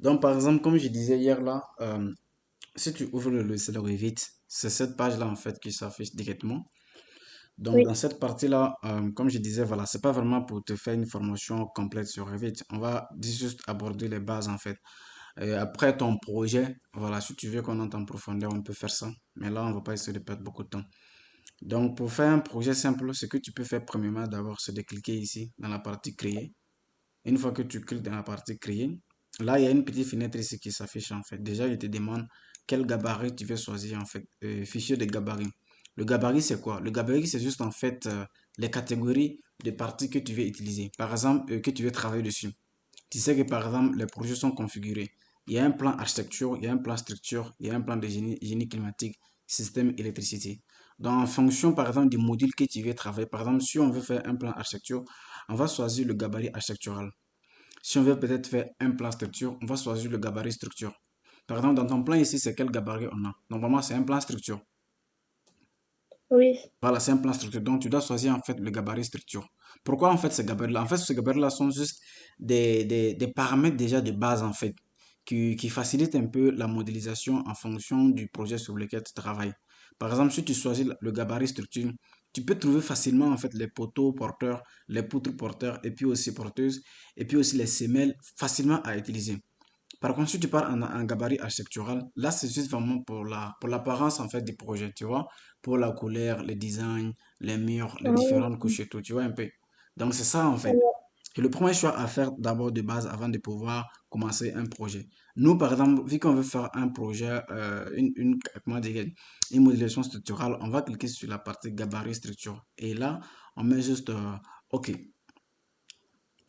Donc, par exemple, comme je disais hier là, si tu ouvres le logiciel Revit, c'est cette page-là en fait qui s'affiche directement. Donc, dans Oui, cette partie-là, comme je disais, voilà, c'est pas vraiment pour te faire une formation complète sur Revit. On va juste aborder les bases en fait. Et après ton projet, voilà, si tu veux qu'on entre en profondeur, on peut faire ça. Mais là, on va pas essayer de perdre beaucoup de temps. Donc, pour faire un projet simple, ce que tu peux faire premièrement d'abord, c'est de cliquer ici dans la partie créer. Une fois que tu cliques dans la partie créer, là, il y a une petite fenêtre ici qui s'affiche en fait. Déjà, il te demande quel gabarit tu veux choisir en fait. Fichier de gabarit. Le gabarit, c'est quoi? Le gabarit, c'est juste en fait les catégories de parties que tu veux utiliser. Par exemple, que tu veux travailler dessus. Tu sais que par exemple, les projets sont configurés. Il y a un plan architecture, il y a un plan structure, il y a un plan de génie climatique, système électricité. Donc, en fonction par exemple du module que tu veux travailler, par exemple, si on veut faire un plan architecture, on va choisir le gabarit architectural. Si on veut peut-être faire un plan structure, on va choisir le gabarit structure. Par exemple, dans ton plan ici, c'est quel gabarit on a? Normalement, c'est un plan structure. oui. Voilà, c'est un plan structure. Donc, tu dois choisir en fait le gabarit structure. Pourquoi en fait ces gabarits-là? En fait, ces gabarits-là sont juste des paramètres déjà de base en fait qui facilitent un peu la modélisation en fonction du projet sur lequel tu travailles. Par exemple, si tu choisis le gabarit structure, tu peux trouver facilement en fait les poteaux porteurs, les poutres porteurs et puis aussi porteuses et puis aussi les semelles facilement à utiliser. Par contre, si tu pars en gabarit architectural, là, c'est juste vraiment pour l'apparence, en fait, du projet, tu vois, pour la couleur, le design, les murs, les Ah différentes oui. couches et tout, tu vois, un peu. Donc, c'est ça, en fait. C'est le premier choix à faire d'abord de base avant de pouvoir commencer un projet. Nous, par exemple, vu qu'on veut faire un projet, comment dire, une modélisation structurale, on va cliquer sur la partie gabarit structure. Et là, on met juste OK.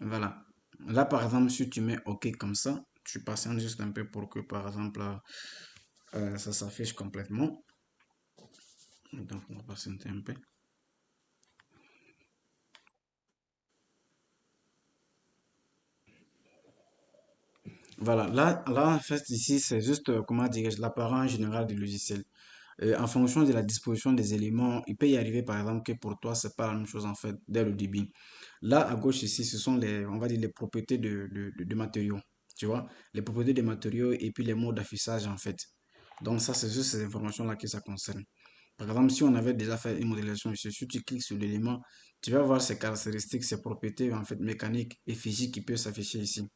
Voilà. Là, par exemple, si tu mets OK comme ça, tu patientes juste un peu pour que, par exemple, ça s'affiche complètement. Donc, on va patienter un peu. Voilà. Là, en fait, ici, c'est juste, comment dirais-je, l'apparent général du logiciel. En fonction de la disposition des éléments, il peut y arriver, par exemple, que pour toi, c'est pas la même chose, en fait, dès le début. Là, à gauche, ici, ce sont les, on va dire, les propriétés de matériaux. Tu vois, les propriétés des matériaux et puis les modes d'affichage, en fait. Donc, ça, c'est juste ces informations-là que ça concerne. Par exemple, si on avait déjà fait une modélisation ici, si tu cliques sur l'élément, tu vas voir ses caractéristiques, ses propriétés en fait mécaniques et physiques qui peuvent s'afficher ici.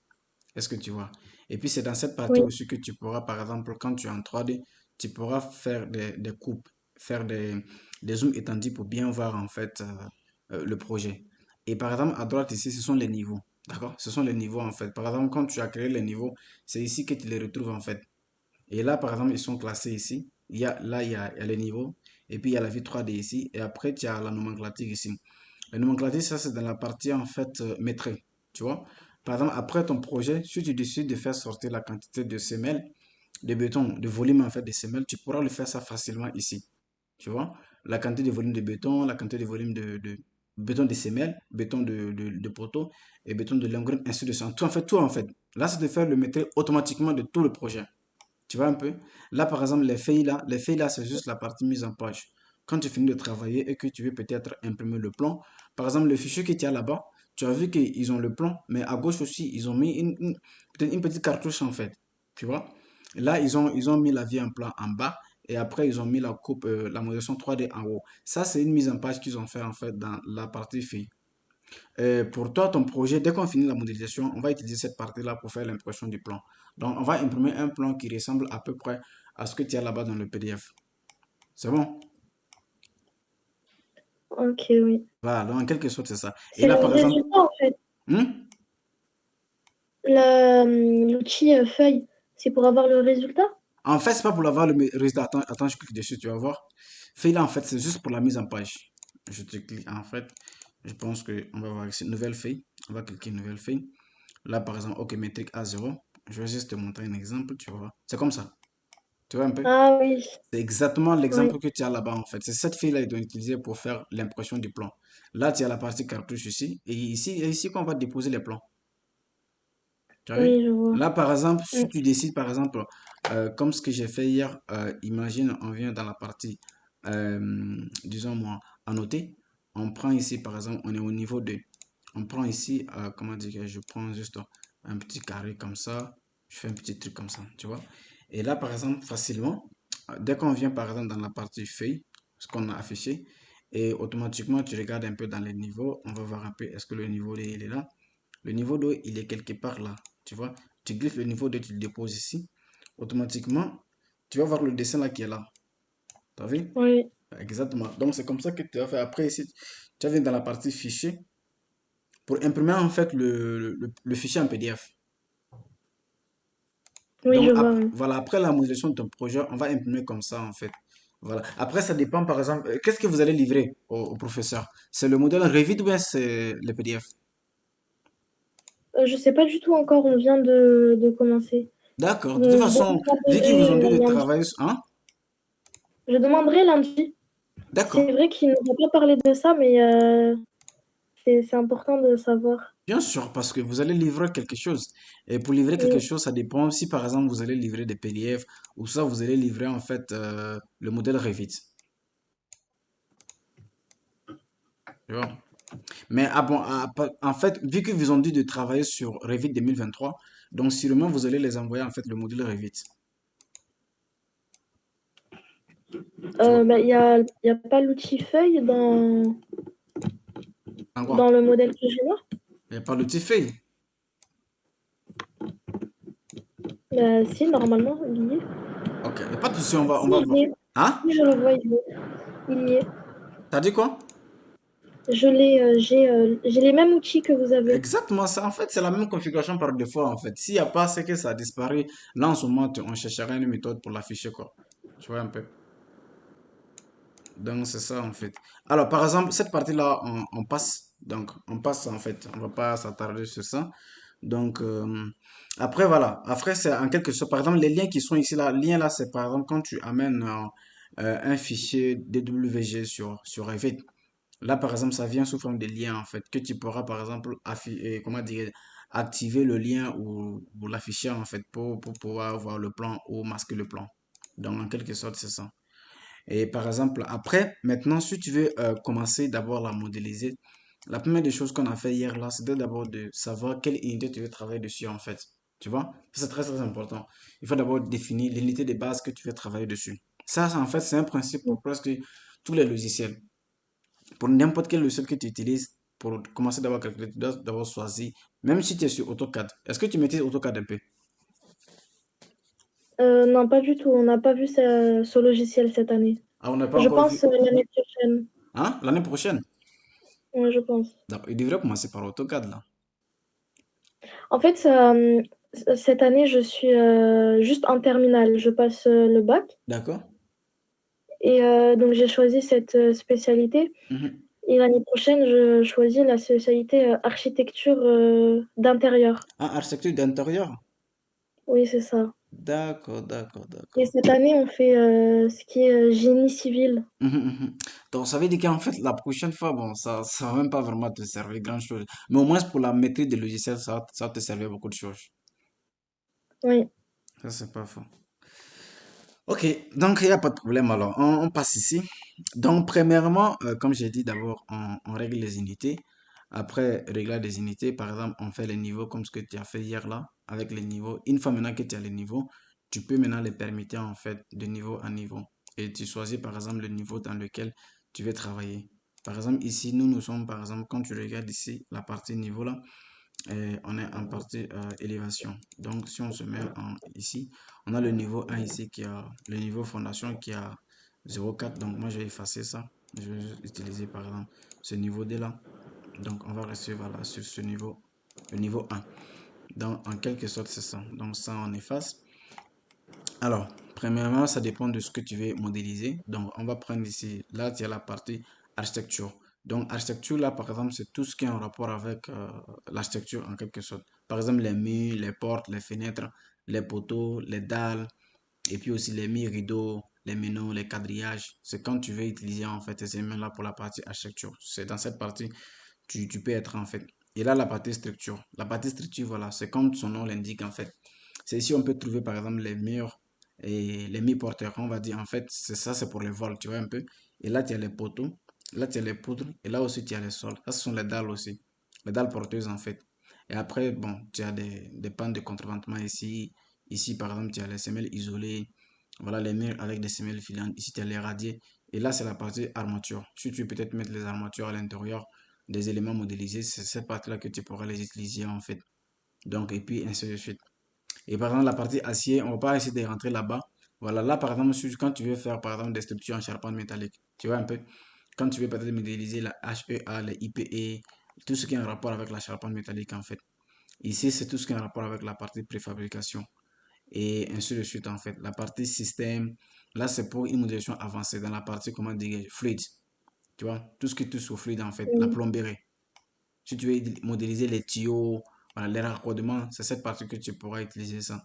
Est-ce que tu vois? Et puis c'est dans cette partie Oui. aussi que tu pourras, par exemple, quand tu es en 3D, tu pourras faire des coupes, faire des zooms étendus pour bien voir en fait le projet. Et par exemple, à droite ici, ce sont les niveaux. D'accord? Ce sont les niveaux en fait. Par exemple, quand tu as créé les niveaux, c'est ici que tu les retrouves en fait. Et là, par exemple, ils sont classés ici. Il y a les niveaux. Et puis, il y a la vue 3D ici. Et après, tu as la nomenclature ici. La nomenclature, ça, c'est dans la partie, en fait, maîtrise. Tu vois? Par exemple, après ton projet, si tu décides de faire sortir la quantité de semelles, de béton, de volume, en fait, de semelles, tu pourras le faire ça facilement ici. Tu vois? La quantité de volume de béton, la quantité de volume de béton de semelles, béton de poteau et béton de lingot, ainsi de suite. Tout, en fait, tout, en fait. Là, c'est de faire le maîtrise automatiquement de tout le projet. Tu vois un peu? Là, par exemple, les feuilles là, c'est juste la partie mise en page. Quand tu finis de travailler et que tu veux peut-être imprimer le plan, par exemple, le fichier que tu as là-bas, tu as vu qu'ils ont le plan, mais à gauche aussi, ils ont mis peut-être une petite cartouche en fait. Tu vois? Là, ils ont mis la vie en plan en bas et après, ils ont mis la coupe, la modélisation 3D en haut. Ça, c'est une mise en page qu'ils ont fait en fait dans la partie feuille. Pour toi, ton projet, dès qu'on finit la modélisation, on va utiliser cette partie-là pour faire l'impression du plan. Donc, on va imprimer un plan qui ressemble à peu près à ce que tu as là-bas dans le PDF. C'est bon? Ok, oui. Voilà, donc en quelque sorte, c'est ça. Et C'est là, le par exemple, résultat, en fait. hmm? L'outil feuille, c'est pour avoir le résultat? En fait, c'est pas pour avoir le résultat. Attends, attends, je clique dessus, tu vas voir. Feuille-là, en fait, c'est juste pour la mise en page. Je te clique, en fait, je pense qu'on va voir ici, nouvelle feuille. On va cliquer nouvelle feuille. Là, par exemple, OK, métrique A0. Je vais juste te montrer un exemple, tu vois. C'est comme ça. Tu vois un peu? Ah oui, C'est exactement oui, l'exemple que tu as là-bas en fait. C'est cette fille-là qu'ils doit utiliser pour faire l'impression du plan. Là, tu as la partie cartouche ici. Et ici qu'on va déposer les plans. Tu as vu? oui, je vois. Là, par exemple, si Mm. tu décides, par exemple, comme ce que j'ai fait hier, imagine, on vient dans la partie, disons moi, annoter. On prend ici, par exemple, on est au niveau 2. On prend ici, comment dire, je prends juste un petit carré comme ça. Je fais un petit truc comme ça, tu vois. Et là, par exemple, facilement, dès qu'on vient, par exemple, dans la partie feuille, ce qu'on a affiché, et automatiquement, tu regardes un peu dans les niveaux, on va voir un peu, est-ce que le niveau D, il est là? Le niveau 2, il est quelque part là, tu vois. Tu griffes le niveau 2, tu le déposes ici. Automatiquement, tu vas voir le dessin là qui est là. T'as vu? Oui, Exactement. Donc, c'est comme ça que tu vas faire. Après, ici, tu vas venir dans la partie fichier pour imprimer en fait le fichier en PDF. oui, je Donc, vois, oui. voilà, après la modélisation de ton projet, on va imprimer comme ça en fait. Voilà. Après, ça dépend par exemple, qu'est-ce que vous allez livrer au professeur? C'est le modèle Revit ou bien c'est le PDF? Je sais pas du tout encore, on vient de commencer. D'accord. De toute Je façon, vu qu'ils vous demanderai ont dit de lundi. travailler, hein? Je demanderai lundi. D'accord. C'est vrai qu'il nous a pas parlé de ça, mais c'est important de savoir. Bien sûr, parce que vous allez livrer quelque chose. Et pour livrer quelque Oui. chose, ça dépend. Si par exemple vous allez livrer des PDF ou ça, vous allez livrer en fait le modèle Revit. Tu vois? Mais ah bon, en fait, vu qu'ils vous ont dit de travailler sur Revit 2023, donc sûrement vous allez les envoyer en fait le modèle Revit. Tu vois? Bah, y a pas l'outil feuille Encore. dans le modèle que j'ai là? Il n'y a pas l'outil fait. Bah, si, normalement, il y est. Ok, il n'y a pas de souci, on Si, va il voir. y est. Hein? Si, je le vois, il y est. Il y est. T'as dit quoi? Je l'ai, j'ai les mêmes outils que vous avez. Exactement ça. En fait, c'est la même configuration par défaut en fait. S'il n'y a pas, c'est que ça a disparu. Là, en ce moment, on cherchera une méthode pour l'afficher quoi. Tu vois un peu. Donc, c'est ça en fait. Alors, par exemple, cette partie-là, on passe. Donc, on passe en fait. On va pas s'attarder sur ça. Donc, après, voilà. Après, c'est en quelque sorte. Par exemple, les liens qui sont ici, là, lien là, c'est par exemple quand tu amènes un fichier DWG sur Revit. Là, par exemple, ça vient sous forme de lien en fait. Que tu pourras, par exemple, comment dire, activer le lien ou l'afficher en fait pour pouvoir voir le plan ou masquer le plan. Donc, en quelque sorte, c'est ça. Et par exemple, après, maintenant, si tu veux commencer d'abord à modéliser, la première des choses qu'on a fait hier là, c'était d'abord de savoir quelle unité tu veux travailler dessus en fait. Tu vois? Ça, c'est très très important. Il faut d'abord définir l'unité de base que tu veux travailler dessus. Ça, en fait, c'est un principe pour presque tous les logiciels. Pour n'importe quel logiciel que tu utilises, pour commencer d'abord quelque chose, tu dois d'abord choisir, même si tu es sur AutoCAD. Est-ce que tu maîtrises AutoCAD un peu? Non, pas du tout. On n'a pas vu ce logiciel cette année. Ah, on n'a pas Je encore vu. pense l'année prochaine. Hein? L'année prochaine. Ouais, je pense. Donc, il devrait commencer par AutoCAD là. En fait, cette année, je suis juste en terminale. Je passe le bac. D'accord? Et donc, j'ai choisi cette spécialité. Mhm. Et l'année prochaine, je choisis la spécialité architecture d'intérieur. Ah, architecture d'intérieur. Oui, c'est ça. D'accord, d'accord, Et d'accord. cette année, on fait ce qui est génie civil. Mhm, mhm. Donc, ça veut dire qu'en fait, la prochaine fois, bon, ça va même pas vraiment te servir grand-chose. Mais au moins, pour la maîtrise des logiciels, ça va te servir beaucoup de choses. Oui. Ça, c'est pas faux. Ok, donc il n'y a pas de problème alors. On passe ici. Donc, premièrement, comme j'ai dit, d'abord, on règle les unités. Après réglage des unités, par exemple, on fait les niveaux comme ce que tu as fait hier là, avec les niveaux. Une fois maintenant que tu as les niveaux, tu peux maintenant les permuter en fait de niveau en niveau. Et tu choisis par exemple le niveau dans lequel tu veux travailler. Par exemple, ici, nous sommes, par exemple, quand tu regardes ici, la partie niveau là, et on est en partie élévation. Donc, si on se met ici, on a le niveau 1 ici qui a le niveau fondation qui a 0,4. Donc, moi, je vais effacer ça. Je vais utiliser par exemple ce niveau D là. Donc, on va rester voilà, sur ce niveau, le niveau 1. Donc, en quelque sorte, c'est ça. Donc, ça, on efface. Alors, premièrement, ça dépend de ce que tu veux modéliser. Donc, on va prendre ici, là, tu as la partie architecture. Donc, architecture, là, par exemple, c'est tout ce qui est en rapport avec l'architecture en quelque sorte. Par exemple, les murs, les portes, les fenêtres, les poteaux, les dalles, et puis aussi les murs, rideaux, les meneaux, les quadrillages. C'est quand tu veux utiliser en fait ces éléments-là pour la partie architecture. C'est dans cette partie tu peux être en fait. Et là, la partie structure. La partie structure, voilà, c'est comme son nom l'indique en fait. C'est ici on peut trouver par exemple les murs et les murs porteurs. On va dire en fait, c'est ça, c'est pour les vols, tu vois un peu. Et là, tu as les poteaux. Là, tu as les poudres. Et là aussi, tu as les sols. Ça, ce sont les dalles aussi. Les dalles porteuses en fait. Et après, bon, tu as des pannes de contreventement ici. Ici, par exemple, tu as les semelles isolées. Voilà, les murs avec des semelles filantes. Ici, tu as les radiers. Et là, c'est la partie armature. Si tu veux peut-être mettre les armatures à l'intérieur des éléments modélisés, c'est cette partie-là que tu pourras les utiliser en fait. Donc, et puis ainsi de suite. Et par exemple, la partie acier, on va pas essayer de rentrer là-bas. Voilà, là, par exemple, quand tu veux faire, par exemple, des structures en charpente métallique, tu vois un peu, quand tu veux peut-être modéliser la HEA, les IPE, tout ce qui est en rapport avec la charpente métallique, en fait. Ici, c'est tout ce qui est en rapport avec la partie préfabrication et ainsi de suite, en fait. La partie système, là, c'est pour une modélisation avancée dans la partie, comment dire, fluide. Tu vois, tout ce qui touche au fluide, en fait, la Oui, plomberie. Si tu veux modéliser les tuyaux, voilà, les raccordements, c'est cette partie que tu pourras utiliser ça.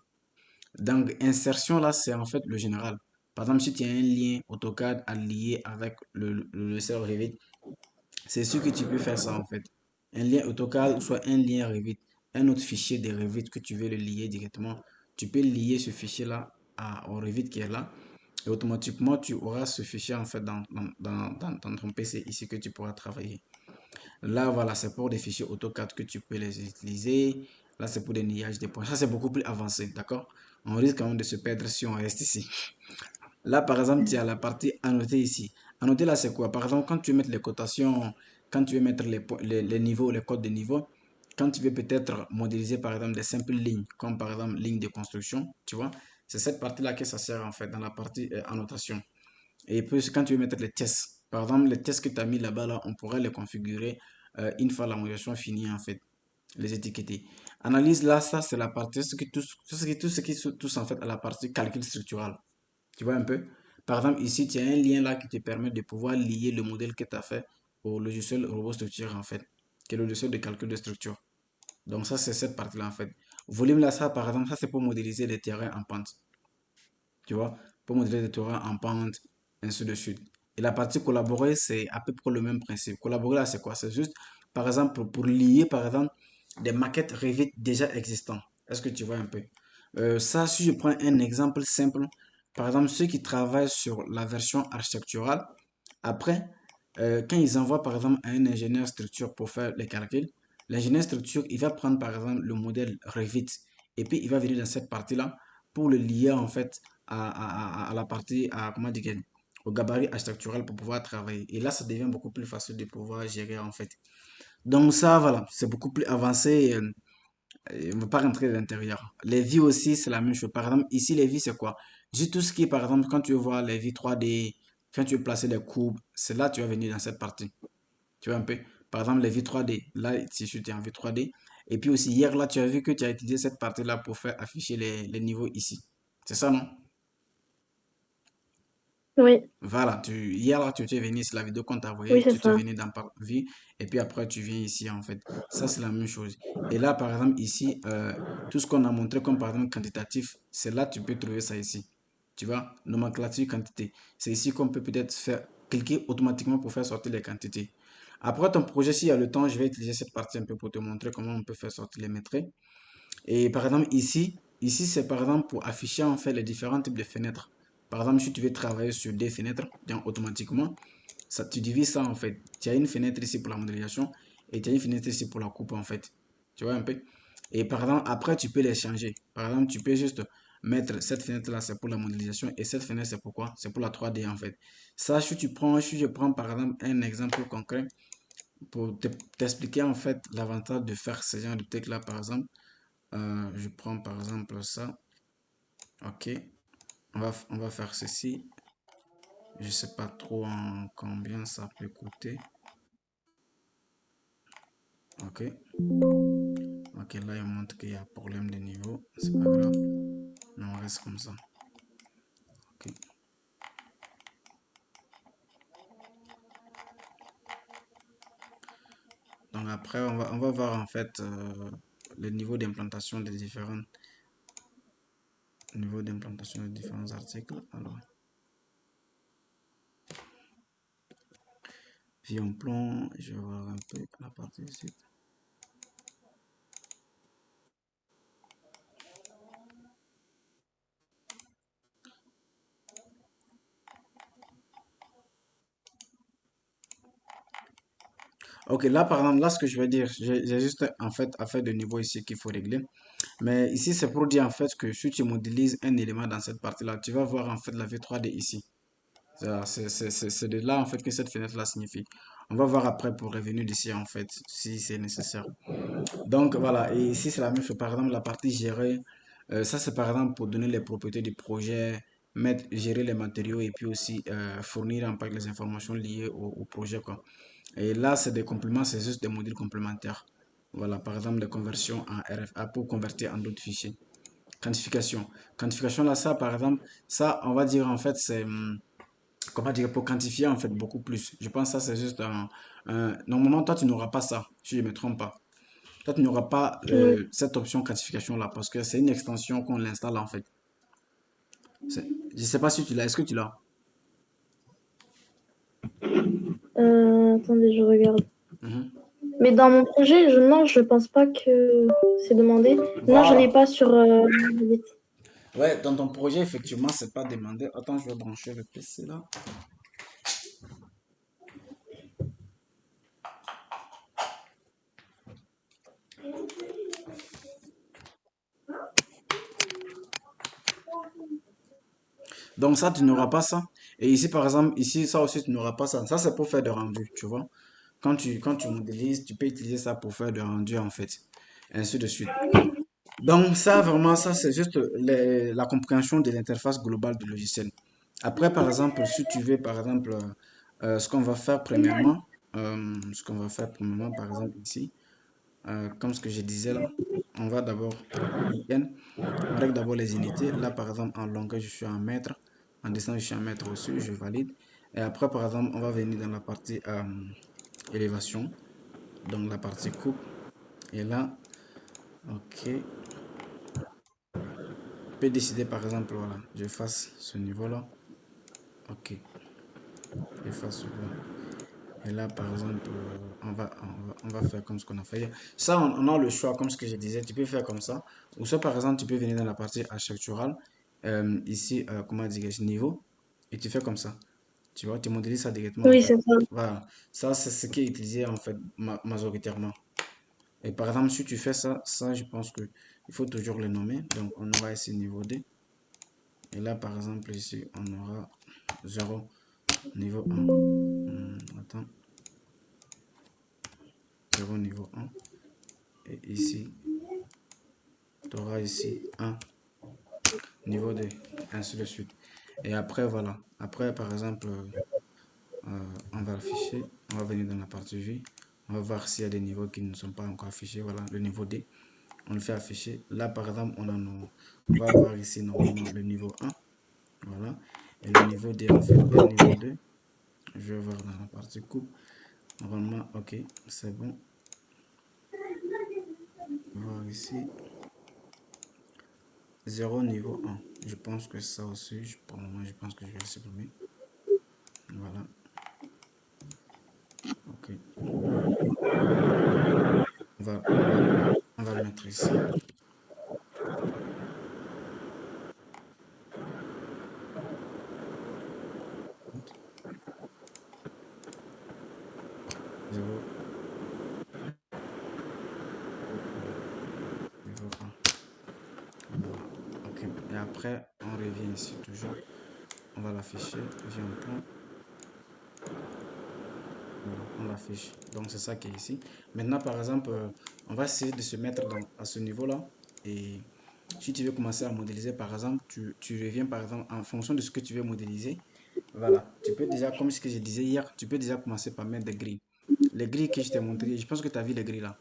Donc, insertion, là, c'est en fait le général. Par exemple, si tu as un lien AutoCAD à lier avec le logiciel Revit, c'est sûr que tu peux faire ça en fait. Un lien AutoCAD ou soit un lien Revit, un autre fichier de Revit que tu veux le lier directement, tu peux lier ce fichier-là au Revit qui est là. Et automatiquement, tu auras ce fichier en fait dans ton PC ici que tu pourras travailler. Là, voilà, c'est pour des fichiers AutoCAD que tu peux les utiliser. Là, c'est pour des niages des points. Ça, c'est beaucoup plus avancé, d'accord? On risque quand même de se perdre si on reste ici. Là, par exemple, tu as la partie annoter ici. Annoter là, c'est quoi? Par exemple, quand tu veux mettre les cotations, quand tu veux mettre les niveaux, les codes de niveau, quand tu veux peut-être modéliser, par exemple, des simples lignes, comme par exemple ligne de construction, tu vois, c'est cette partie-là que ça sert en fait, dans la partie annotation. Et puis, quand tu veux mettre les tests, par exemple, les tests que tu as mis là-bas, là, on pourrait les configurer une fois la modélisation finie, en fait, les étiqueter. Analyse là, ça, c'est la partie, tout ce qui touche en fait à la partie calcul structural. Tu vois un peu? Par exemple, ici, tu as un lien là qui te permet de pouvoir lier le modèle que tu as fait au logiciel robot structure, en fait, qui est le logiciel de calcul de structure. Donc, ça, c'est cette partie-là, en fait. Volume là, ça, par exemple, ça, c'est pour modéliser des terrains en pente. Tu vois? Pour modéliser des terrains en pente, ainsi de suite. Et la partie collaborer, c'est à peu près le même principe. Collaborer là, c'est quoi? C'est juste, par exemple, pour lier, par exemple, des maquettes Revit déjà existantes. Est-ce que tu vois un peu? Ça, si je prends un exemple simple, par exemple, ceux qui travaillent sur la version architecturale, après, quand ils envoient par exemple à un ingénieur structure pour faire les calculs, l'ingénieur structure, il va prendre par exemple le modèle Revit et puis il va venir dans cette partie-là pour le lier en fait à la partie, comment dire, au gabarit architectural pour pouvoir travailler. Et là, ça devient beaucoup plus facile de pouvoir gérer en fait. Donc ça, voilà, c'est beaucoup plus avancé. Et on ne va pas rentrer à l'intérieur. Les vies aussi, c'est la même chose. Par exemple, ici, les vies, c'est quoi? Juste tout ce qui est, par exemple, quand tu veux voir les vies 3D, quand tu veux placer des courbes, c'est là que tu vas venir dans cette partie. Tu vois un peu? Par exemple, les vies 3D. Là, si tu es en vue 3D. Et puis aussi, hier, là, tu as vu que tu as utilisé cette partie-là pour faire afficher les niveaux ici. C'est ça, non? oui, Voilà, hier là, tu es venu sur la vidéo qu'on t'a oui, envoyée, c'est tu es ça. venu dans par vie, et puis après tu viens ici en fait. Ça, c'est la même chose. Et là, par exemple, ici, tout ce qu'on a montré comme par exemple quantitatif, c'est là que tu peux trouver ça ici. Tu vois, nomenclature, quantité. C'est ici qu'on peut peut-être faire, cliquer automatiquement pour faire sortir les quantités. Après ton projet, s'il y a le temps, je vais utiliser cette partie un peu pour te montrer comment on peut faire sortir les métriques. Et par exemple, ici c'est par exemple pour afficher en fait les différents types de fenêtres. Par exemple, si tu veux travailler sur des fenêtres, bien automatiquement, ça, tu divises ça en fait. Tu as une fenêtre ici pour la modélisation et tu as une fenêtre ici pour la coupe en fait. Tu vois un peu? Et par exemple, après, tu peux les changer. Par exemple, tu peux juste mettre cette fenêtre-là, c'est pour la modélisation et cette fenêtre, c'est pourquoi? C'est pour la 3D en fait. Ça, si je prends par exemple un exemple concret pour t'expliquer en fait l'avantage de faire ce genre de truc-là, par exemple. Je prends par exemple ça. Ok. On va faire ceci. Je sais pas trop en combien ça peut coûter. Ok. Ok, là, il montre qu'il y a problème de niveau. C'est pas grave. Mais on reste comme ça. Ok. Donc après, on va voir en fait le niveau d'implantation des différents niveaux d'implantation des différents articles. Alors, vie en plan, je vais voir un peu la partie ici. Ok, là, par exemple, là, ce que je vais dire, j'ai juste, en fait, affaire de niveau ici qu'il faut régler. Mais ici, c'est pour dire, en fait, que si tu modélises un élément dans cette partie-là, tu vas voir, en fait, la vue 3D ici. C'est de là, en fait, que cette fenêtre-là signifie. On va voir après pour revenir d'ici, en fait, si c'est nécessaire. Donc, voilà. Et ici, c'est la même chose. Par exemple, la partie gérer, ça, c'est par exemple pour donner les propriétés du projet, mettre, gérer les matériaux et puis aussi fournir, en fait, les informations liées au projet, quoi. Et là, c'est des compléments, c'est juste des modules complémentaires. Voilà, par exemple, des conversions en RFA pour convertir en d'autres fichiers. Quantification. Quantification, là, ça, par exemple, ça, on va dire, en fait, c'est, comment dire, pour quantifier, en fait, beaucoup plus. Je pense que ça, c'est juste normalement, toi, tu n'auras pas ça, si je ne me trompe pas. Toi, tu n'auras pas Oui. cette option quantification-là, parce que c'est une extension qu'on l'installe, en fait. Je ne sais pas si tu l'as. Est-ce que tu l'as? Attendez, je regarde. Mhm. Mais dans mon projet, non, je pense pas que c'est demandé. Non, je l'ai Voilà. pas sur Git. Ouais, dans ton projet, effectivement, c'est pas demandé. Attends, je vais brancher le PC là. Donc ça, tu n'auras pas ça. Et ici, par exemple, ici, ça aussi, tu n'auras pas ça. Ça, c'est pour faire des rendus, tu vois. Quand tu modélises, tu peux utiliser ça pour faire des rendus, en fait. Et ainsi de suite. Donc ça, vraiment, ça, c'est juste la compréhension de l'interface globale du logiciel. Après, par exemple, si tu veux, par exemple, ce qu'on va faire premièrement, par exemple, ici, comme ce que je disais là, on va d'abord, IN, on règle d'abord les unités. Là, par exemple, en longueur, je suis en mètre. En distance, je suis en mètre aussi. Je valide. Et après, par exemple, on va venir dans la partie élévation. Donc, la partie coupe. Et là, OK. Je peux décider, par exemple, voilà, je fasse ce niveau-là. OK. Je fasse celui-là. Et là, par exemple, on va faire comme ce qu'on a fait hier. Ça, on a le choix, comme ce que je disais. Tu peux faire comme ça. Ou soit, par exemple, tu peux venir dans la partie architecturale. Ici, comment dire, niveau. Et tu fais comme ça. Tu vois, tu modélises ça directement, en Oui, fait. c'est ça. Voilà. Ça, c'est ce qui est utilisé, en fait, majoritairement. Et par exemple, si tu fais ça, ça, je pense que il faut toujours le nommer. Donc, on aura ici niveau D. Et là, par exemple, ici, on aura 0 niveau 1. Attends, 0 niveau 1. Et ici, tu auras ici 1 niveau 2, ainsi de suite. Et après, voilà. Après, par exemple, on va afficher, on va venir dans la partie vue. On va voir s'il y a des niveaux qui ne sont pas encore affichés. Voilà, le niveau D. On le fait afficher. Là, par exemple, on va avoir ici normalement le niveau 1. Voilà. Et le niveau D, en fait, et le niveau 2. Je vais voir dans la partie coupe. Normalement, ok, c'est bon. Voir ici. 0 niveau 1. Je pense que ça aussi, pour le moment, je pense que je vais le supprimer. Voilà. Ok. On va le mettre ici. 0 niveau 1. Voilà. Ok. Et après, on revient ici toujours. On va l'afficher. Vient en point. Voilà, on l'affiche. Donc, c'est ça qui est ici. Maintenant, par exemple, on va essayer de se mettre à ce niveau-là. Et si tu veux commencer à modéliser, par exemple, tu reviens, par exemple, en fonction de ce que tu veux modéliser. Voilà. Tu peux déjà, comme ce que je disais hier, tu peux déjà commencer par mettre des grilles. Les grilles que je t'ai montré, je pense que tu as vu les grilles là.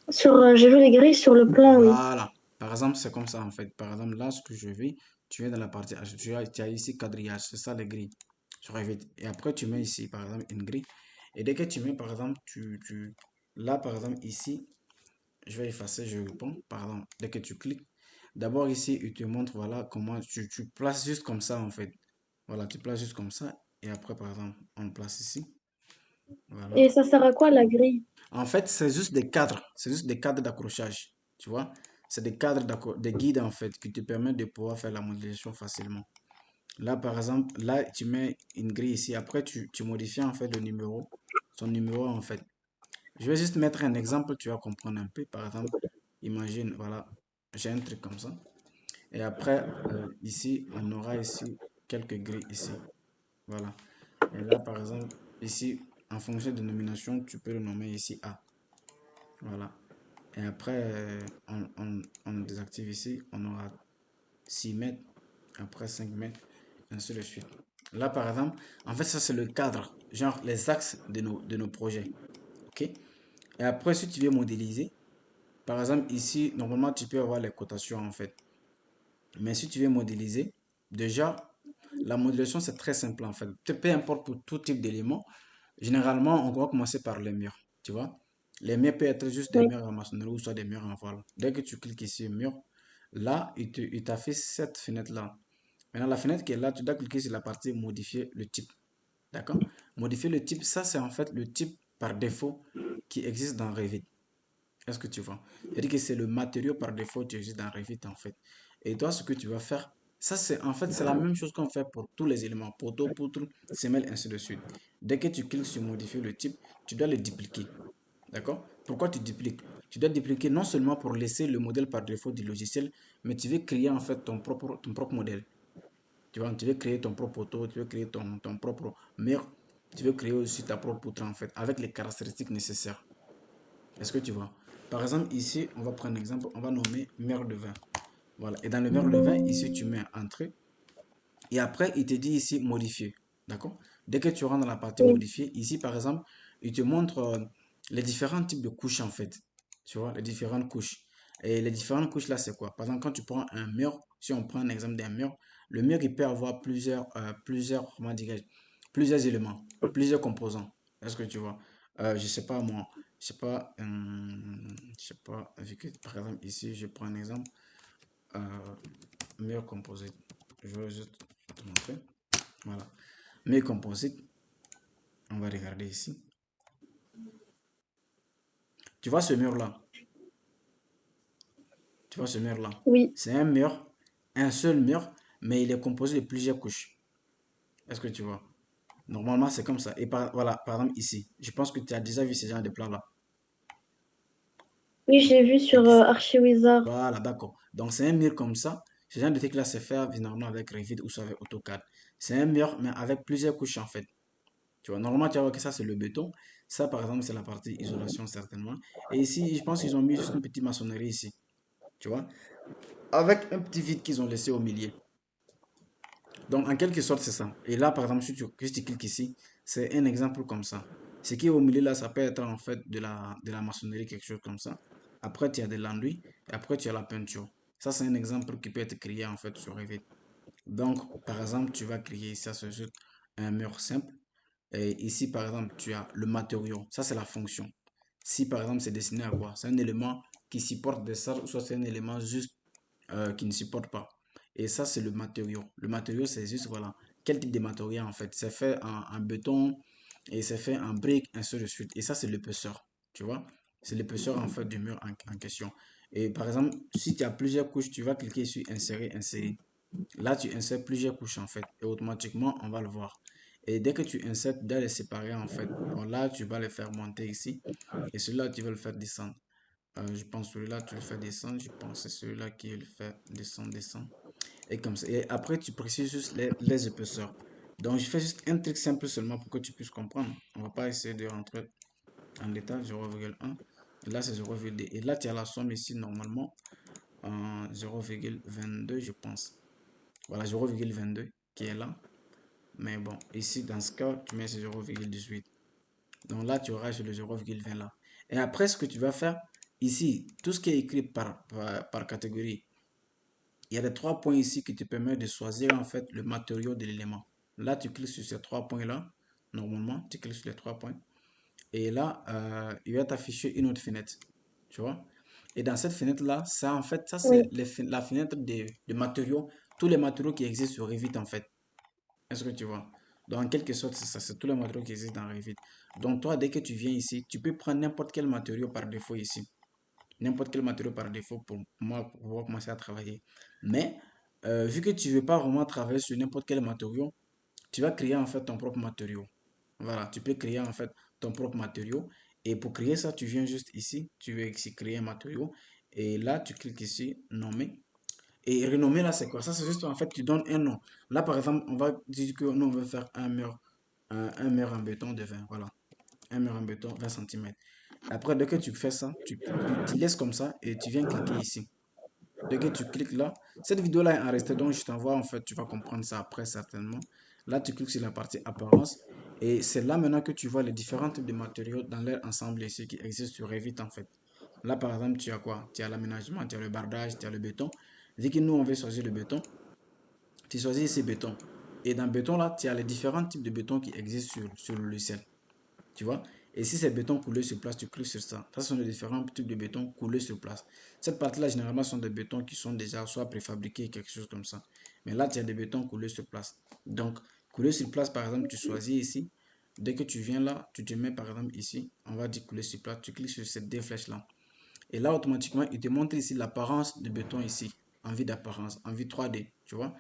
J'ai vu les grilles sur le plan, oui. Voilà. Par exemple, c'est comme ça en fait. Par exemple, là, ce que je vais, tu es dans la partie H. Tu as ici quadrillage, c'est ça les grilles. Je répète. Et après, tu mets ici, par exemple, une grille. Et dès que tu mets, par exemple, là, par exemple, ici, je vais effacer, je réponds. Par exemple, dès que tu cliques, d'abord ici, il te montre, voilà, comment tu places juste comme ça en fait. Voilà, tu places juste comme ça. Et après, par exemple, on place ici. Voilà. Et ça sert à quoi la grille? En fait, c'est juste des cadres. C'est juste des cadres d'accrochage. Tu vois? C'est des cadres des guides en fait qui te permettent de pouvoir faire la modélisation facilement. Là, par exemple, là, tu mets une grille ici. Après, tu modifies en fait le numéro. son numéro en fait. Je vais juste mettre un exemple, tu vas comprendre un peu. Par exemple, imagine, voilà, j'ai un truc comme ça. Et après, ici, on aura ici quelques grilles ici. Voilà. Et là, par exemple, ici, en fonction de nomination, tu peux le nommer ici A. Voilà. Et après, on désactive ici, on aura 6 mètres, après 5 mètres, ainsi de suite. Là, par exemple, en fait, ça, c'est le cadre, genre les axes de nos projets. OK? Et après, si tu veux modéliser, par exemple, ici, normalement, tu peux avoir les cotations, en fait. Mais si tu veux modéliser, déjà, la modélisation, c'est très simple, en fait. Peu importe pour tout type d'élément, généralement, on va commencer par les murs, tu vois. Les murs peuvent être juste des Oui, murs en maçonnerie ou soit des murs en voile. Dès que tu cliques ici, mur, là, il t'affiche cette fenêtre-là. Maintenant, la fenêtre qui est là, tu dois cliquer sur la partie modifier le type. D'accord? Modifier le type, ça, c'est en fait le type par défaut qui existe dans Revit. Est-ce que tu vois? C'est-à-dire que c'est le matériau par défaut qui existe dans Revit, en fait. Et toi, ce que tu vas faire, ça, c'est en fait, c'est la même chose qu'on fait pour tous les éléments, poteau, poutre, semelle, ainsi de suite. Dès que tu cliques sur modifier le type, tu dois le dupliquer. D'accord? Pourquoi tu dupliques? Tu dois dupliquer non seulement pour laisser le modèle par défaut du logiciel, mais tu veux créer en fait ton propre modèle. Tu vois, tu veux créer ton propre auto, tu veux créer ton propre mur, tu veux créer aussi ta propre poutre en fait, avec les caractéristiques nécessaires. Est-ce que tu vois? Par exemple, ici, on va prendre un exemple, on va nommer mur de vin. Voilà. Et dans le mur de vin, ici, tu mets entrée. Et après, il te dit ici modifier. D'accord? Dès que tu rentres dans la partie oui, modifier, ici, par exemple, il te montre les différents types de couches en fait. Tu vois, les différentes couches. Et les différentes couches là, c'est quoi? Par exemple, quand tu prends un mur, si on prend un exemple d'un mur, le mur, il peut avoir comment dirais-je, plusieurs éléments, plusieurs composants. Est-ce que tu vois? Je sais pas moi, je sais pas, vu que, par exemple, ici, je prends un exemple, euh, mur composite. Je vais juste te montrer. Voilà. Mur composite, on va regarder ici. Tu vois ce mur-là? Tu vois ce mur-là? oui, C'est un mur, un seul mur, mais il est composé de plusieurs couches. Est-ce que tu vois? Normalement, c'est comme ça. Et voilà, par exemple ici. Je pense que tu as déjà vu ce genre de plan-là. oui, j'ai vu sur Ex- ArchiWizard. Voilà, d'accord. Donc, c'est un mur comme ça. Ce genre de truc-là, c'est fait généralement avec Revit ou soit avec AutoCAD. C'est un mur, mais avec plusieurs couches en fait. Tu vois, normalement, tu vas voir que ça, c'est le béton. Ça, par exemple, c'est la partie isolation, certainement. Et ici, je pense qu'ils ont mis juste une petite maçonnerie ici. Tu vois, avec un petit vide qu'ils ont laissé au milieu. Donc, en quelque sorte, c'est ça. Et là, par exemple, si tu cliques ici, c'est un exemple comme ça. Ce qui est au milieu là, ça peut être en fait de la maçonnerie, quelque chose comme ça. Après, tu as de l'enduit et après, tu as la peinture. Ça, c'est un exemple qui peut être créé en fait sur Revit. Donc, par exemple, tu vas créer ça sur juste un mur simple. Et ici, par exemple, tu as le matériau. Ça, c'est la fonction. Si, par exemple, c'est destiné à quoi? C'est un élément qui supporte des salles ou soit c'est un élément juste qui ne supporte pas. Et ça, c'est le matériau. Le matériau, c'est juste, voilà, quel type de matériau en fait. C'est fait en béton et c'est fait en briques, ainsi de suite. Et ça, c'est l'épaisseur, tu vois. C'est l'épaisseur en fait du mur en question. Et par exemple, si tu as plusieurs couches, tu vas cliquer sur insérer, insérer. Là, tu insères plusieurs couches en fait. Et automatiquement, on va le voir. Et dès que tu insères, tu dois les séparer en fait. Bon, là, tu vas les faire monter ici. Et celui-là, tu vas le faire descendre. Je pense celui-là, tu le fais descendre. Je pense que c'est celui-là qui le fait descendre, descendre. Et comme ça. Et après, tu précises juste les épaisseurs. Donc, je fais juste un truc simple seulement pour que tu puisses comprendre. On va pas essayer de rentrer en détail. 0,1. Et là, c'est 0,2. Et là, tu as la somme ici, normalement, en 0,22, je pense. Voilà, 0,22 qui est là. Mais bon, ici, dans ce cas, tu mets 0,18. Donc là, tu auras sur le 0,20 là. Et après, ce que tu vas faire, ici, tout ce qui est écrit par catégorie, il y a les trois points ici qui te permettent de choisir en fait le matériau de l'élément. Là, tu cliques sur ces trois points-là. Normalement, tu cliques sur les trois points. Et là, il va t'afficher une autre fenêtre. Tu vois? Et dans cette fenêtre-là, ça, en fait, ça, c'est Oui, la fenêtre des matériaux. Tous les matériaux qui existent sur Revit, en fait. Est-ce que tu vois? Donc, en quelque sorte, c'est ça. C'est tous les matériaux qui existent dans Revit. Donc, toi, dès que tu viens ici, tu peux prendre n'importe quel matériau par défaut ici. N'importe quel matériau par défaut pour moi pour pouvoir commencer à travailler. Mais vu que tu ne veux pas vraiment travailler sur n'importe quel matériau, tu vas créer en fait ton propre matériau. Voilà, tu peux créer en fait ton propre matériau. Et pour créer ça, tu viens juste ici, tu veux ici créer un matériau. Et là, tu cliques ici, nommer. Et renommer là, c'est quoi? Ça, c'est juste en fait, tu donnes un nom. Là, par exemple, on va dire que nous, on veut faire un mur en béton de 20. Voilà. Un mur en béton, 20 centimètres. Après, dès que tu fais ça, tu laisses comme ça et tu viens cliquer ici. Dès que tu cliques là, cette vidéo-là est enregistrée, donc je t'envoie en fait, tu vas comprendre ça après certainement. Là, tu cliques sur la partie apparence et c'est là maintenant que tu vois les différents types de matériaux dans leur ensemble ici qui existent sur Revit en fait. Là, par exemple, tu as quoi? Tu as l'aménagement, tu as le bardage, tu as le béton. Vu que nous, on veut choisir le béton, tu choisis ici béton. Et dans béton, là, tu as les différents types de béton qui existent sur le logiciel. Tu vois? Et si c'est béton coulé sur place, tu cliques sur ça. Ça, ce sont les différents types de béton coulés sur place. Cette partie-là, généralement, sont des bétons qui sont déjà soit préfabriqués, quelque chose comme ça. Mais là, tu as des bétons coulés sur place. Donc, coulé sur place, par exemple, tu choisis ici. Dès que tu viens là, tu te mets par exemple ici. On va dire coulé sur place. Tu cliques sur ces deux flèches-là. Et là, automatiquement, il te montre ici l'apparence du béton ici. En vue d'apparence, en vue 3D. Tu vois?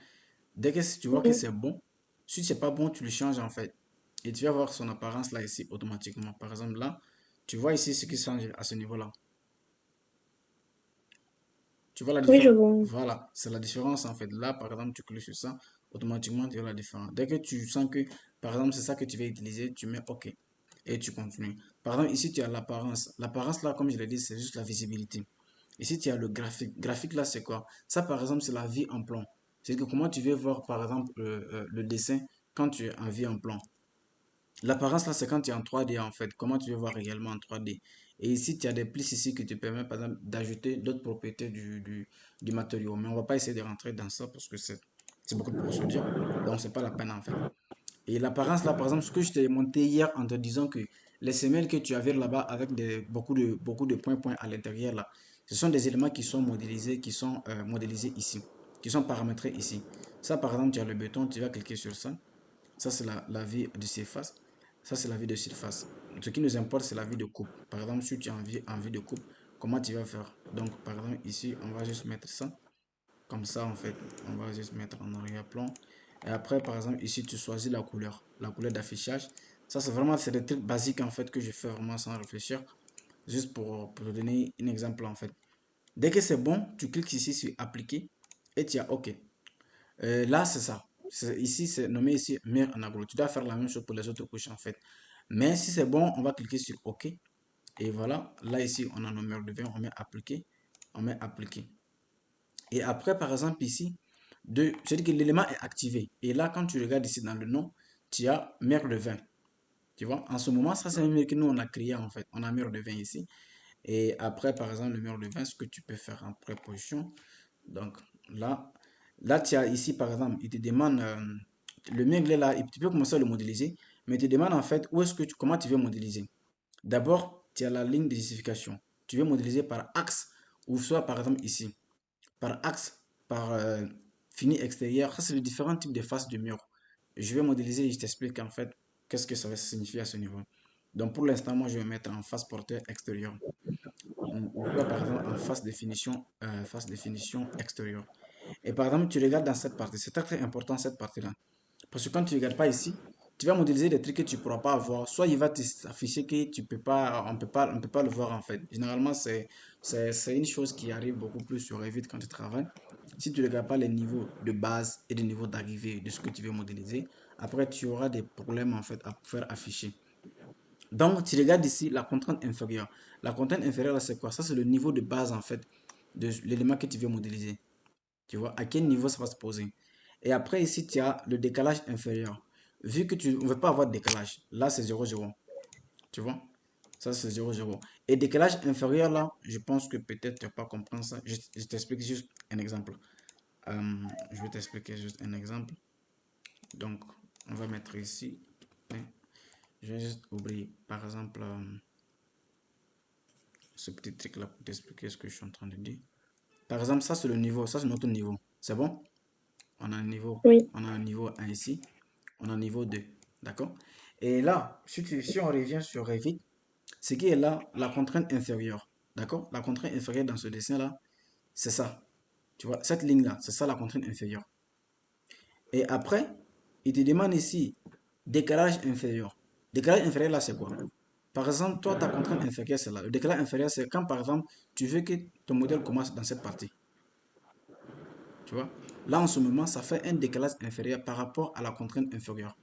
Dès que tu vois que Mhm. c'est bon, si c'est pas bon, tu le changes en fait. Et tu vas voir son apparence là ici automatiquement. Par exemple là, tu vois ici ce qui change à ce niveau-là. Tu vois la Oui, je différence? vois. Voilà, c'est la différence en fait. Là, par exemple, tu cliques sur ça, automatiquement tu vois la différence. Dès que tu sens que, par exemple, c'est ça que tu vas utiliser, tu mets OK et tu continues. Par exemple, ici tu as l'apparence. L'apparence là, comme je l'ai dit, c'est juste la visibilité. Ici, tu as le graphique. Graphique là, c'est quoi? Ça, par exemple, c'est la vie en plan. C'est que comment tu veux voir, par exemple, le dessin quand tu es en vie en plan. L'apparence là, c'est quand tu es en 3D en fait. Comment tu veux voir réellement en 3D. Et ici, tu as des plis ici qui te permettent, par exemple, d'ajouter d'autres propriétés du matériau. Mais on va pas essayer de rentrer dans ça parce que c'est beaucoup de procédures. Donc, c'est pas la peine en fait. Et l'apparence là, par exemple, ce que je t'ai monté hier en te disant que les semelles que tu avais là-bas avec beaucoup de points à l'intérieur là, ce sont des éléments qui sont modélisés, modélisés ici, qui sont paramétrés ici. Ça, par exemple, tu as le béton, tu vas cliquer sur ça. Ça, c'est la vie de surface. Ça, c'est la vie de surface. Ce qui nous importe, c'est la vie de coupe. Par exemple, si tu as envie de coupe, comment tu vas faire? Donc, par exemple, ici, on va juste mettre ça. Comme ça, en fait, on va juste mettre en arrière-plan. Et après, par exemple, ici, tu choisis la couleur d'affichage. Ça, c'est vraiment, c'est des trucs basiques, en fait, que je fais vraiment sans réfléchir. Juste pour te donner un exemple, en fait. Dès que c'est bon, tu cliques ici sur appliquer et tu as OK. Là, c'est ça. Ici, c'est nommé ici mur en agro. Tu dois faire la même chose pour les autres couches, en fait. Mais si c'est bon, on va cliquer sur OK. Et voilà. Là, ici, on a nos murs de 20. On met appliquer. On met appliquer. Et après, par exemple, ici, c'est-à-dire que l'élément est activé. Et là, quand tu regardes ici dans le nom, tu as mur de 20. Tu vois, en ce moment, ça, c'est un mur que nous, on a créé, en fait. On a mur de 20 ici. Et après, par exemple, le mur de 20, ce que tu peux faire en préposition. Donc, là, là, tu as ici, par exemple, il te demande, le mur, il est là, et tu peux commencer à le modéliser, mais il te demande, en fait, comment tu veux modéliser. D'abord, tu as la ligne de justification. Tu veux modéliser par axe, ou soit, par exemple, ici par axe, par fini extérieur. Ça, c'est les différents types de faces de mur. Je vais modéliser et je t'explique en fait qu'est-ce que ça va signifier à ce niveau. Donc pour l'instant, moi, je vais mettre en face porteur extérieur. Ou soit par exemple en face définition extérieure. Et par exemple, tu regardes dans cette partie. C'est très très important cette partie-là. Parce que quand tu ne regardes pas ici, tu vas modéliser des trucs que tu ne pourras pas avoir. Soit il va t'afficher que tu peux pas, on peut pas le voir en fait. Généralement, c'est une chose qui arrive beaucoup plus sur Revit quand tu travailles. Si tu ne regardes pas les niveaux de base et les niveaux d'arrivée de ce que tu veux modéliser, après tu auras des problèmes en fait à faire afficher. Donc, tu regardes ici la contrainte inférieure. La contrainte inférieure, c'est quoi? Ça, c'est le niveau de base en fait de l'élément que tu veux modéliser. Tu vois, à quel niveau ça va se poser. Et après, ici, tu as le décalage inférieur. Vu que tu ne veux pas avoir de décalage, là, c'est 0,0. Tu vois, ça, c'est 0,0. Et décalage inférieur, là, je pense que peut-être tu n'as pas compris ça. Je t'explique juste un exemple. Je vais t'expliquer juste un exemple. Donc, on va mettre ici. Hein, je vais juste oublier, par exemple, ce petit truc-là pour t'expliquer ce que je suis en train de dire. Par exemple, ça, c'est le niveau. Ça, c'est notre niveau. C'est bon? On a un niveau, Oui. on a un niveau 1 ici, on a un niveau 2, d'accord? Et là, si on revient sur Revit, ce qui est là, la contrainte inférieure, d'accord? La contrainte inférieure dans ce dessin-là, c'est ça. Tu vois, cette ligne-là, c'est ça la contrainte inférieure. Et après, il te demande ici, décalage inférieur. Décalage inférieur, là, c'est quoi? Par exemple, toi, ta contrainte inférieure, c'est là. Le décalage inférieur, c'est quand, par exemple, tu veux que ton modèle commence dans cette partie. Tu vois? Là, en ce moment, ça fait un décalage inférieur par rapport à la contrainte inférieure.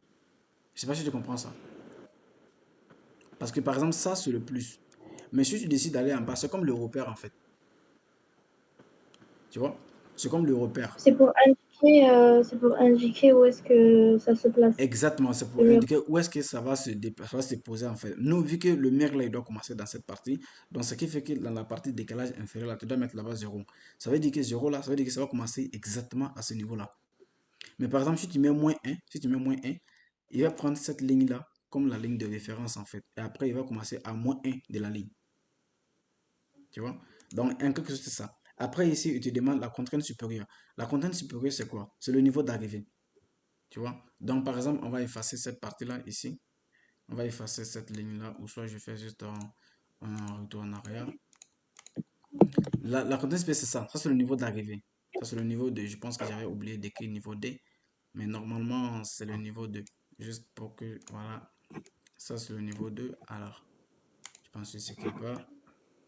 Je sais pas si tu comprends ça. Parce que, par exemple, ça, c'est le plus. Mais si tu décides d'aller en bas, c'est comme le repère, en fait. Tu vois? C'est comme le repère. C'est pour indiquer où est-ce que ça se place, Exactement, c'est pour le mur. indiquer où est-ce que ça va se poser en fait. Nous, vu que le mur là, il doit commencer dans cette partie, donc ce qui fait que dans la partie décalage inférieur là, tu dois mettre là-bas 0. Ça veut dire que 0 là, ça veut dire que ça va commencer exactement à ce niveau-là. Mais par exemple, si tu mets -1, si tu mets -1, il va prendre cette ligne là comme la ligne de référence en fait. Et après, il va commencer à -1 de la ligne. Tu vois? Donc, en quelque chose, c'est ça. Après, ici, il te demande la contrainte supérieure. La contrainte supérieure, c'est quoi? C'est le niveau d'arrivée. Tu vois? Donc, par exemple, on va effacer cette partie-là ici. On va effacer cette ligne-là, ou soit je fais juste un retour en arrière. La contrainte spéciale, c'est ça. Ça, c'est le niveau d'arrivée. Ça, c'est le niveau de. Je pense que j'avais oublié d'écrire niveau D. Mais normalement, c'est le niveau 2. Juste pour que. Voilà. Ça, c'est le niveau 2. Alors, je pense que c'est quelque part.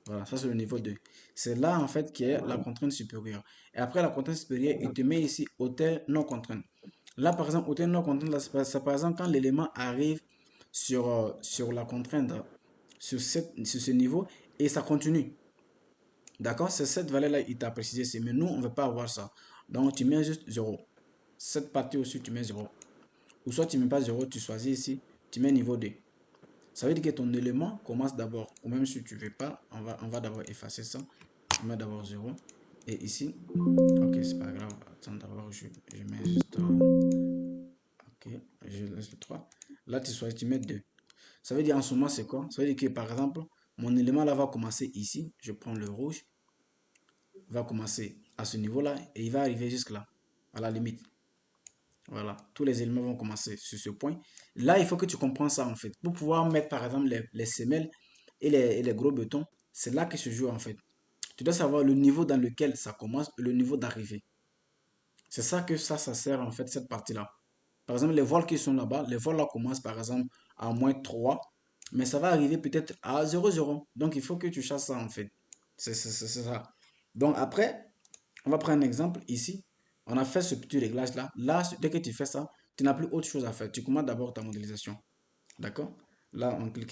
Voilà, ça, c'est le niveau 2. C'est là, en fait, qui est la contrainte supérieure. Et après la contrainte supérieure, il te met ici hauteur non contrainte. Là, par exemple, hauteur non contrainte, là, c'est par exemple quand l'élément arrive sur la contrainte, sur ce niveau, et ça continue. D'accord? C'est cette valeur-là, il t'a précisé. Mais nous, on ne veut pas avoir ça. Donc, tu mets juste 0. Cette partie aussi, tu mets 0. Ou soit tu ne mets pas 0, tu choisis ici, tu mets niveau 2. Ça veut dire que ton élément commence d'abord. Ou même si tu ne veux pas, on va d'abord effacer ça. Je mets d'abord 0. Et ici, ok, c'est pas grave. Attends, d'abord, je mets juste. Ok, je laisse le 3. Là, tu choisis, tu mets 2. Ça veut dire en ce moment, c'est quoi? Ça veut dire que par exemple, mon élément là va commencer ici. Je prends le rouge, va commencer à ce niveau-là et il va arriver jusque là, à la limite. Voilà, tous les éléments vont commencer sur ce point. Là, il faut que tu comprennes ça en fait. Pour pouvoir mettre par exemple les semelles et les gros bétons, c'est là que se joue en fait. Tu dois savoir le niveau dans lequel ça commence, le niveau d'arrivée. C'est ça que ça sert en fait, cette partie-là. Par exemple, les voiles qui sont là-bas, les voiles là commencent par exemple à -3, mais ça va arriver peut-être à 0,0. Donc, il faut que tu chasses ça en fait. C'est ça. Donc, après, on va prendre un exemple ici. On a fait ce petit réglage-là. Là, dès que tu fais ça, tu n'as plus autre chose à faire. Tu commences d'abord ta modélisation. D'accord? Là, on clique